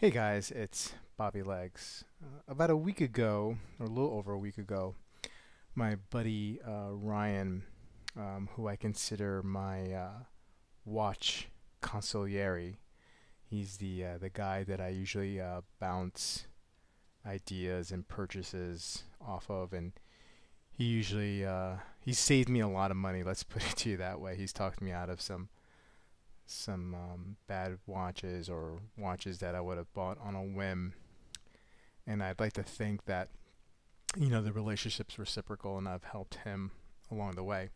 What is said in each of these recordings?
Hey guys, it's Bobby Legs. About a week ago, or a little over a week ago, my buddy Ryan, who I consider my watch consigliere, he's the guy that I usually bounce ideas and purchases off of, and he usually he's saved me a lot of money. Let's put it to you that way. He's talked me out of some bad watches or watches that I would have bought on a whim. And I'd like to think that the relationship's reciprocal, and I've helped him along the way.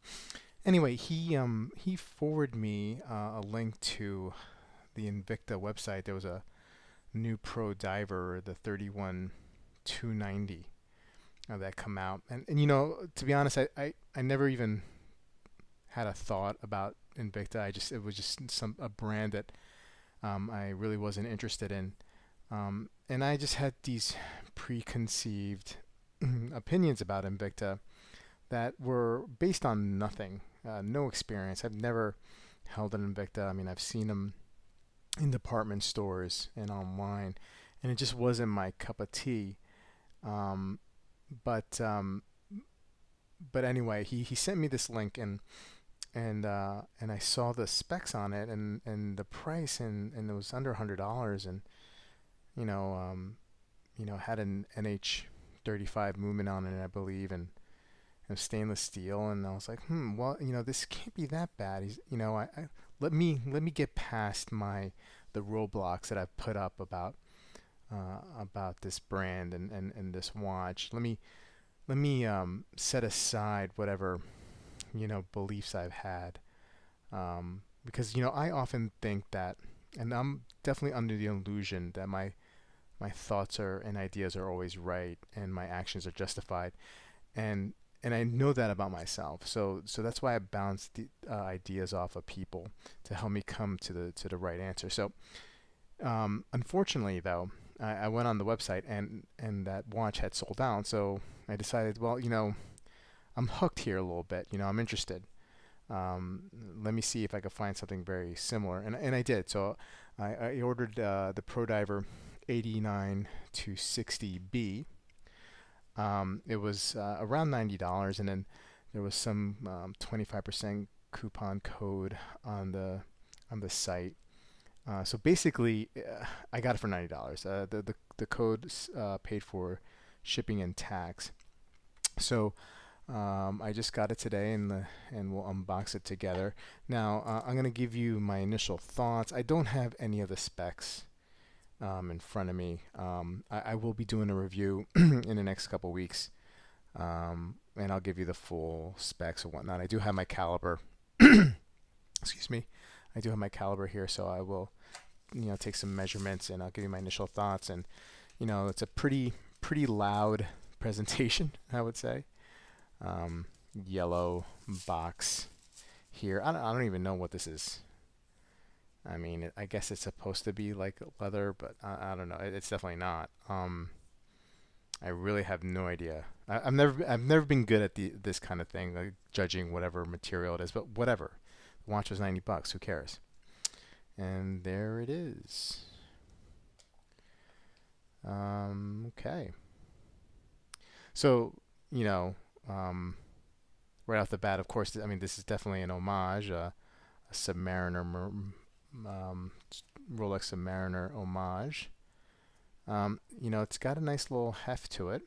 Anyway, he forwarded me a link to the Invicta website. There was a new pro diver, the 31290, that come out, and to be honest, I never even had a thought about Invicta. It was just a brand that I really wasn't interested in, and I just had these preconceived opinions about Invicta that were based on nothing, no experience. I've never held an Invicta. I mean, I've seen them in department stores and online, and it just wasn't my cup of tea. Um, but um, but anyway, he sent me this link, and I saw the specs on it, and the price, and it was under $100, and you know um, had an NH35 movement on it, I believe, and stainless steel, and I was like, well, this can't be that bad. Let me get past the roadblocks that I've put up about this brand and this watch. Let me set aside whatever beliefs I've had, because I often think that, and I'm definitely under the illusion that my thoughts and ideas are always right, and my actions are justified, and I know that about myself. So that's why I bounce the ideas off of people to help me come to the right answer. So unfortunately, though, I went on the website, and that watch had sold out. So I decided, well, I'm hooked here a little bit. I'm interested. Let me see if I could find something very similar, and I did. So I ordered the ProDiver 89 to 60B. It was around $90, and then there was some 25% coupon code on the site. So basically, I got it for $90. The code paid for shipping and tax. So I just got it today, and we'll unbox it together. Now I'm gonna give you my initial thoughts. I don't have any of the specs in front of me. I will be doing a review in the next couple weeks, and I'll give you the full specs and whatnot. I do have my caliber. Excuse me. I do have my caliber here, so I will, take some measurements, and I'll give you my initial thoughts. And it's a pretty loud presentation, I would say. Yellow box here. I don't even know what this is. I mean, I guess it's supposed to be like leather, but I don't know. It's definitely not. I really have no idea. I've never been good at this kind of thing, like judging whatever material it is. But whatever. The watch was $90. Who cares? And there it is. Okay. So right off the bat, of course, I mean, this is definitely an homage, a Submariner, Rolex Submariner homage. It's got a nice little heft to it.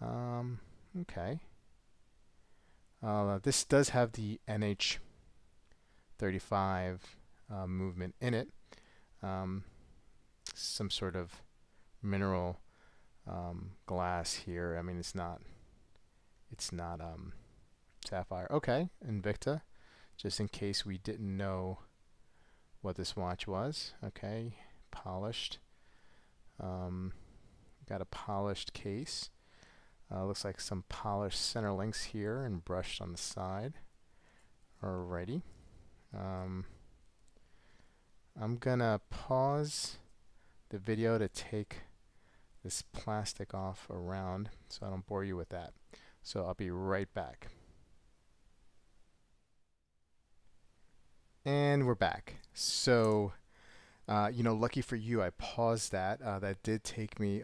Okay. This does have the NH35 movement in it. Some sort of mineral glass here. I mean, it's not sapphire. Okay, Invicta, just in case we didn't know what this watch was. Okay, polished. Got a polished case. Looks like some polished center links here and brushed on the side. Alrighty. I'm gonna pause the video to take this plastic off around so I don't bore you with that. So I'll be right back. And we're back. So Lucky for you, I paused that. That did take me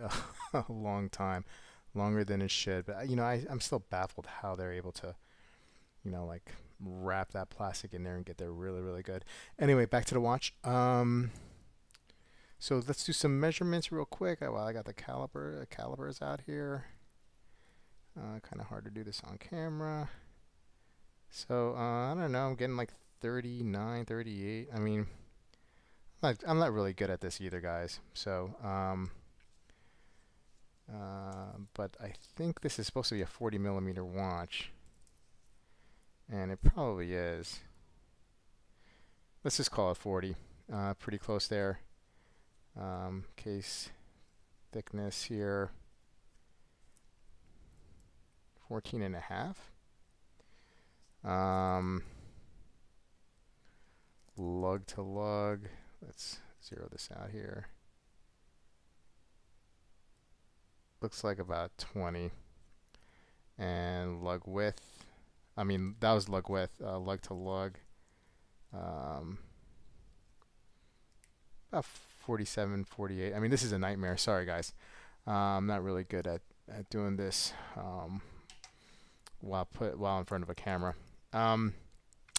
a long time, longer than it should. But I'm still baffled how they're able to, like wrap that plastic in there and get there really, really good. Anyway, back to the watch. So let's do some measurements real quick. While I got the calipers out here. Kind of hard to do this on camera. So I don't know. I'm getting like 39, 38. I mean, I'm not really good at this either, guys. So, but I think this is supposed to be a 40 millimeter watch, and it probably is. Let's just call it 40. Pretty close there. Case thickness here, 14 and a half. Lug to lug. Let's zero this out here. Looks like about 20. And lug width. I mean, that was lug width. Lug to lug. About 47, 48. I mean, this is a nightmare. Sorry, guys. I'm not really good at doing this while in front of a camera.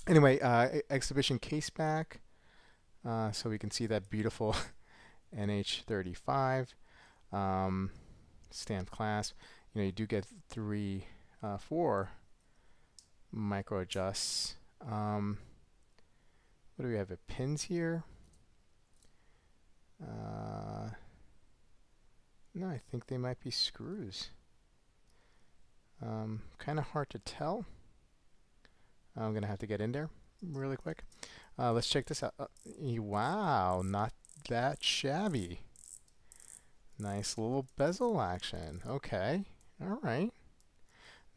Anyway, exhibition case back. So we can see that beautiful NH35 stamped clasp. You do get 4 micro adjusts. What do we have? Pins here? No, I think they might be screws. Kind of hard to tell. I'm gonna have to get in there really quick. Let's check this out. Wow, not that shabby. Nice little bezel action. Okay, all right.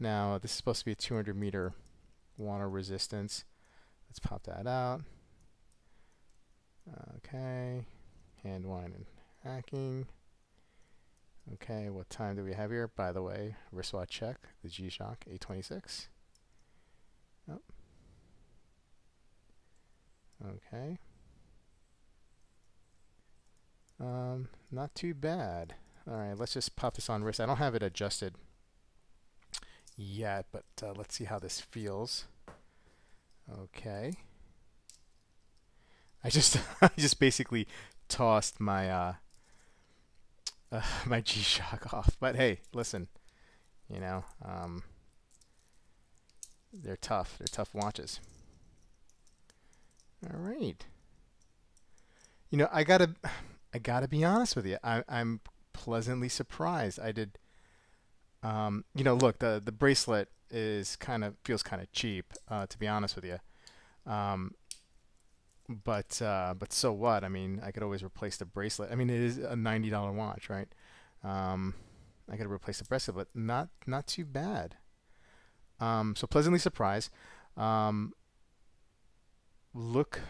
Now this is supposed to be a 200 meter water resistance. Let's pop that out. Okay, hand wine and hacking. Okay, what time do we have here? By the way, wristwatch check. The G-Shock 826. Oh. Okay. Not too bad. All right, let's just pop this on wrist. I don't have it adjusted yet, but let's see how this feels. Okay. I just I just basically tossed my my G-Shock off. But hey, listen, they're tough. They're tough watches. All right. I gotta be honest with you. I'm pleasantly surprised. I did. Look, the bracelet feels kind of cheap, to be honest with you. But so what? I mean, I could always replace the bracelet. I mean, it is a $90 watch, right? I could replace the bracelet, but not too bad. So pleasantly surprised. Look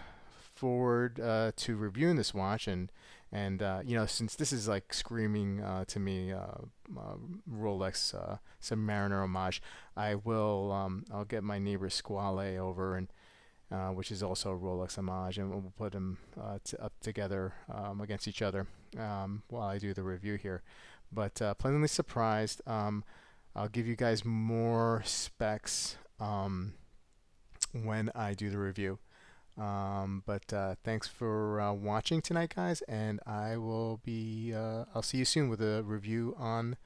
forward to reviewing this watch, and since this is like screaming to me Rolex Submariner homage, I'll get my neighbor Squale over, and which is also a Rolex homage, and we'll put them up together against each other while I do the review here. But pleasantly surprised. I'll give you guys more specs when I do the review. But thanks for watching tonight, guys, and I'll see you soon with a review on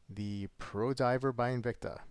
the Pro Diver by Invicta.